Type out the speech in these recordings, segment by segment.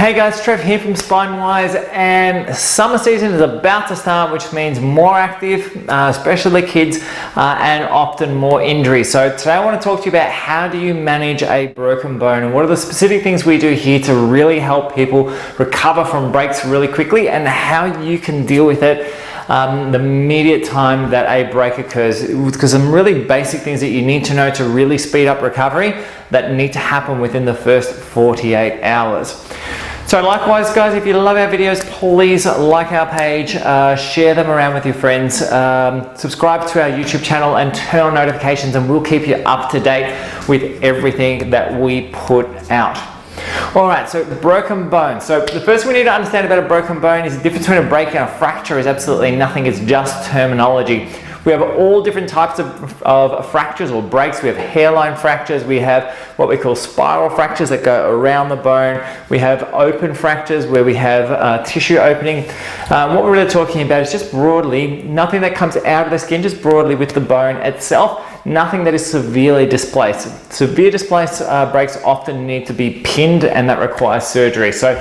Hey guys, Trev here from SpineWise, and summer season is about to start, which means more active, especially kids, and often more injuries. So today I want to talk to you about how do you manage a broken bone and what are the specific things we do here to really help people recover from breaks really quickly and how you can deal with it the immediate time that a break occurs, because some really basic things that you need to know to really speed up recovery that need to happen within the first 48 hours. So likewise guys, if you love our videos, please like our page, share them around with your friends, subscribe to our YouTube channel and turn on notifications, and we'll keep you up to date with everything that we put out. Alright, so broken bone. So the first thing we need to understand about a broken bone is the difference between a break and a fracture is absolutely nothing, it's just terminology. We have all different types of fractures or breaks. We have hairline fractures, we have what we call spiral fractures that go around the bone, we have open fractures where we have tissue opening. What we're really talking about is just broadly, nothing that comes out of the skin, just broadly with the bone itself, nothing that is severely displaced. Severe displaced breaks often need to be pinned, and that requires surgery. So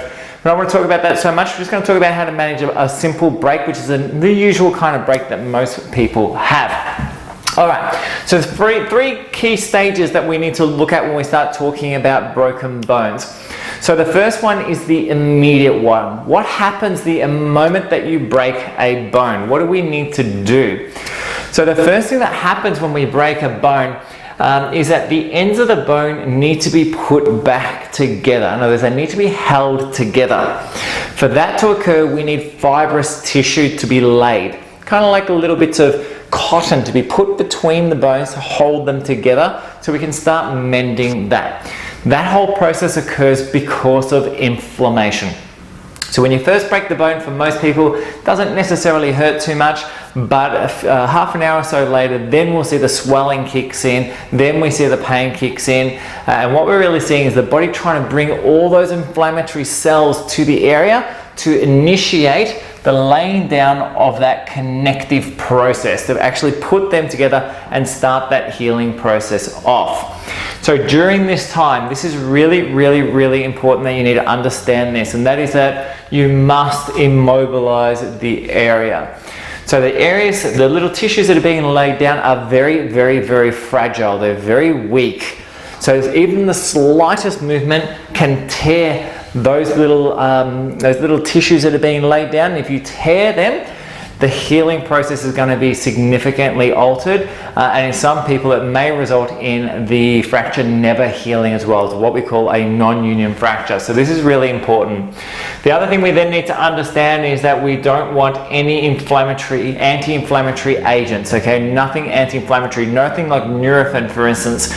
I don't want to talk about that so much. We're just going to talk about how to manage a simple break, which is the usual kind of break that most people have. All right, so three key stages that we need to look at when we start talking about broken bones. So the first one is the immediate one. What happens the moment that you break a bone? What do we need to do? So the first thing that happens when we break a bone is that the ends of the bone need to be put back together. In other words, they need to be held together. For that to occur, we need fibrous tissue to be laid, kind of like a little bits of cotton to be put between the bones to hold them together so we can start mending that. That whole process occurs because of inflammation. So when you first break the bone, for most people, it doesn't necessarily hurt too much, but half an hour or so later, then we'll see the swelling kicks in, then we see the pain kicks in, and what we're really seeing is the body trying to bring all those inflammatory cells to the area to initiate the laying down of that connective process, to actually put them together and start that healing process off. So during this time, this is really important that you need to understand this, and that is that you must immobilize the area. So the areas, the little tissues that are being laid down are very fragile. They're very weak. So even the slightest movement can tear those little tissues that are being laid down. And if you tear them, the healing process is going to be significantly altered, and in some people it may result in the fracture never healing as well. It's what we call a non-union fracture. So this is really important. The other thing we then need to understand is that we don't want any anti-inflammatory agents, okay? Nothing anti-inflammatory, nothing like Nurofen, for instance.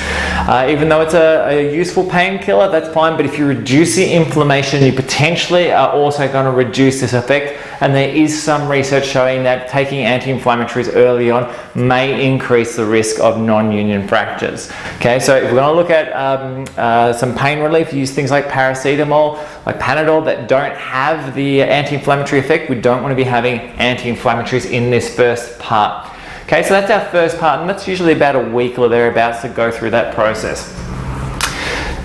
Even though it's a useful painkiller, that's fine, but if you reduce the inflammation, you potentially are also going to reduce this effect, and there is some research showing that taking anti-inflammatories early on may increase the risk of non-union fractures. Okay, so if we're going to look at some pain relief, use things like paracetamol, like Panadol, that don't have the anti-inflammatory effect. We don't want to be having anti-inflammatories in this first part. Okay, so that's our first part, and that's usually about a week or thereabouts to go through that process.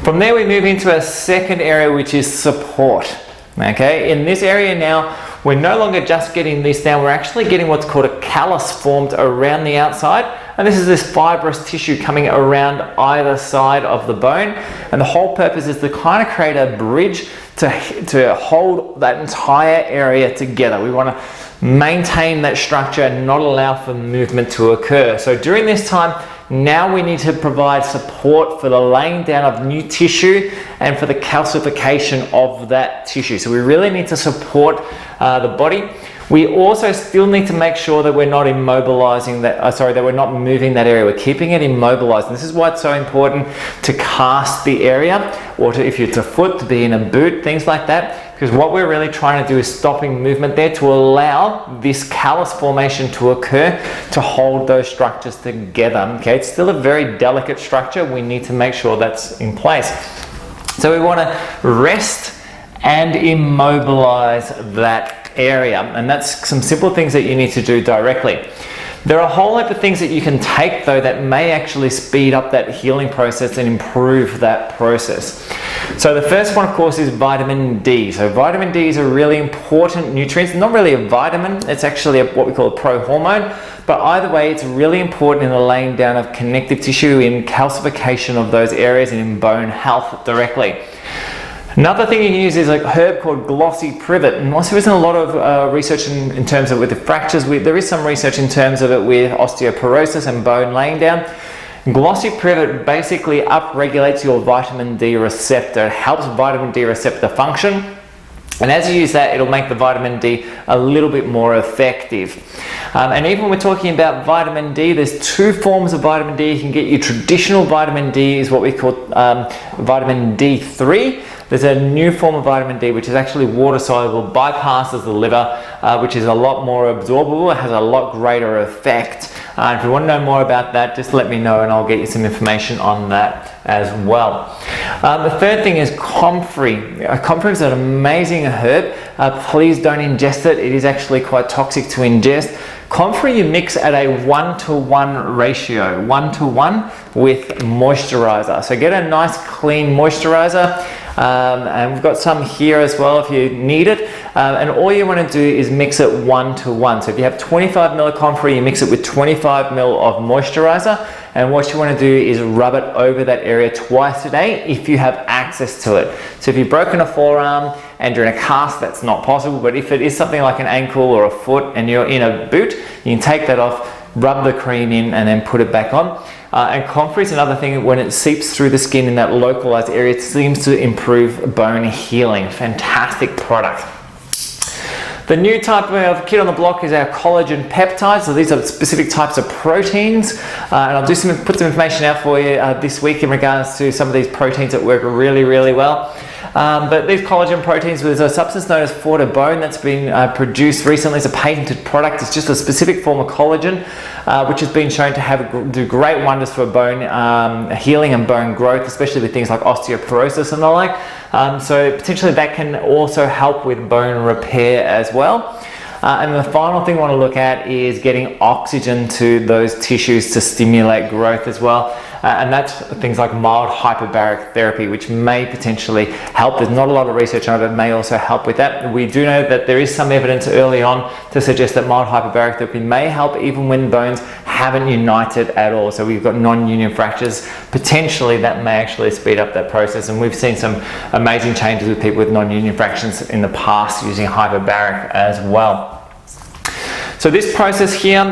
From there we move into a second area, which is support. Okay, in this area now, we're no longer just getting this down, we're actually getting what's called a callus formed around the outside, and this is this fibrous tissue coming around either side of the bone, and the whole purpose is to kind of create a bridge to hold that entire area together. We want to maintain that structure and not allow for movement to occur. So during this time, now we need to provide support for the laying down of new tissue and for the calcification of that tissue. So we really need to support the body. We also still need to make sure that we're not immobilizing that, that we're not moving that area. We're keeping it immobilized. And this is why it's so important to cast the area, or if it's a foot, to be in a boot, things like that. Because what we're really trying to do is stopping movement there to allow this callus formation to occur to hold those structures together. Okay, it's still a very delicate structure. We need to make sure that's in place. So we want to rest and immobilize that area, and that's some simple things that you need to do directly. There are a whole heap of things that you can take though that may actually speed up that healing process and improve that process. So the first one, of course, is vitamin D. So vitamin D is a really important nutrient. It's not really a vitamin, it's actually what we call a prohormone. But either way, it's really important in the laying down of connective tissue, in calcification of those areas, and in bone health directly. Another thing you can use is a herb called glossy privet, and also there isn't a lot of research in terms of with the fractures. There is some research in terms of it with osteoporosis and bone laying down. Glossy privet basically upregulates your vitamin D receptor. It helps vitamin D receptor function. And as you use that, it'll make the vitamin D a little bit more effective. And even when we're talking about vitamin D, there's two forms of vitamin D. You can get your traditional vitamin D, is what we call vitamin D3. There's a new form of vitamin D which is actually water soluble, bypasses the liver, which is a lot more absorbable. It has a lot greater effect. If you want to know more about that, just let me know and I'll get you some information on that as well. The third thing is comfrey. Comfrey is an amazing herb. Please don't ingest it. It is actually quite toxic to ingest. Comfrey you mix at a 1-to-1 ratio, 1-to-1 with moisturizer. So get a nice clean moisturizer. And we've got some here as well if you need it, and all you want to do is mix it 1-to-1. So if you have 25 ml of comfrey, you mix it with 25 ml of moisturizer, and what you want to do is rub it over that area twice a day if you have access to it. So if you've broken a forearm and you're in a cast, that's not possible, but if it is something like an ankle or a foot and you're in a boot, you can take that off, rub the cream in, and then put it back on. And comfrey is another thing, when it seeps through the skin in that localized area, it seems to improve bone healing. Fantastic product. The new type of kit on the block is our collagen peptides. So these are specific types of proteins, and I'll put some information out for you this week in regards to some of these proteins that work really, really well. But these collagen proteins, there's a substance known as Fortibone that's been produced recently. It's a patented product. It's just a specific form of collagen which has been shown to do great wonders for bone healing and bone growth, especially with things like osteoporosis and the like. So potentially that can also help with bone repair as well. And the final thing we want to look at is getting oxygen to those tissues to stimulate growth as well. And that's things like mild hyperbaric therapy, which may potentially help. There's not a lot of research on it, but may also help with that. We do know that there is some evidence early on to suggest that mild hyperbaric therapy may help even when bones haven't united at all. So we've got non-union fractures. Potentially that may actually speed up that process. And we've seen some amazing changes with people with non-union fractures in the past using hyperbaric as well. So this process here,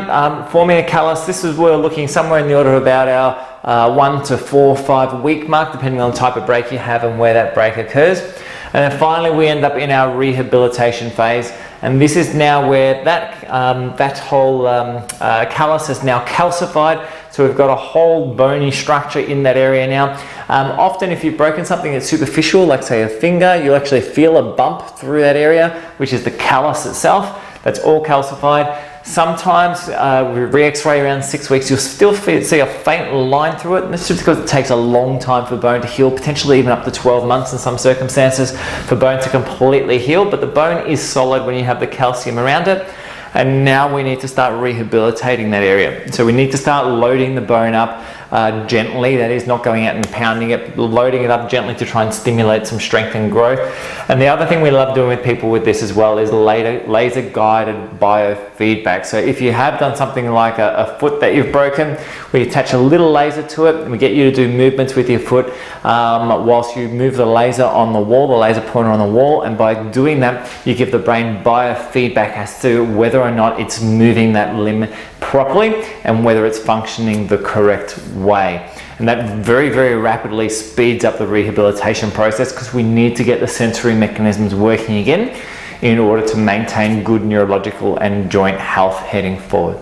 forming a callus, this is we're looking somewhere in the order of about our 1 to 4 or 5 week mark, depending on the type of break you have and where that break occurs. And then finally we end up in our rehabilitation phase, and this is now where that whole callus is now calcified. So we've got a whole bony structure in that area now. Often if you've broken something that's superficial, like say a finger, you'll actually feel a bump through that area, which is the callus itself. That's all calcified. Sometimes with re-x-ray around 6 weeks, you'll still see a faint line through it, and this is just because it takes a long time for bone to heal, potentially even up to 12 months in some circumstances for bone to completely heal, but the bone is solid when you have the calcium around it. And now we need to start rehabilitating that area. So we need to start loading the bone up gently, that is not going out and pounding it, loading it up gently to try and stimulate some strength and growth. And the other thing we love doing with people with this as well is laser guided biofeedback. So if you have done something like a foot that you've broken, we attach a little laser to it and we get you to do movements with your foot whilst you move the laser on the wall, the laser pointer on the wall, and by doing that you give the brain biofeedback as to whether or not it's moving that limb properly and whether it's functioning the correct way. And that very, very rapidly speeds up the rehabilitation process because we need to get the sensory mechanisms working again in order to maintain good neurological and joint health heading forward.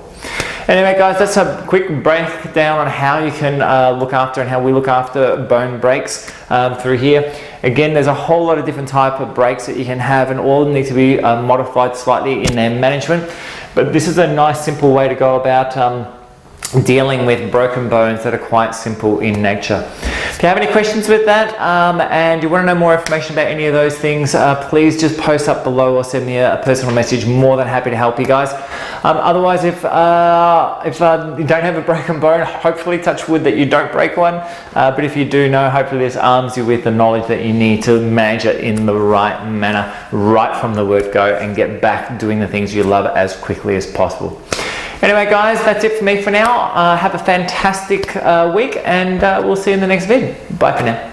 Anyway guys, that's a quick breakdown on how you can look after and how we look after bone breaks through here. Again, there's a whole lot of different type of breaks that you can have, and all need to be modified slightly in their management. But this is a nice simple way to go about dealing with broken bones that are quite simple in nature. If you have any questions with that and you want to know more information about any of those things, please just post up below or send me a personal message. More than happy to help you guys. Otherwise, if you don't have a broken bone, hopefully touch wood that you don't break one. But if you do know, hopefully this arms you with the knowledge that you need to manage it in the right manner, right from the word go, and get back doing the things you love as quickly as possible. Anyway, guys, that's it for me for now. Have a fantastic week, and we'll see you in the next vid. Bye for now.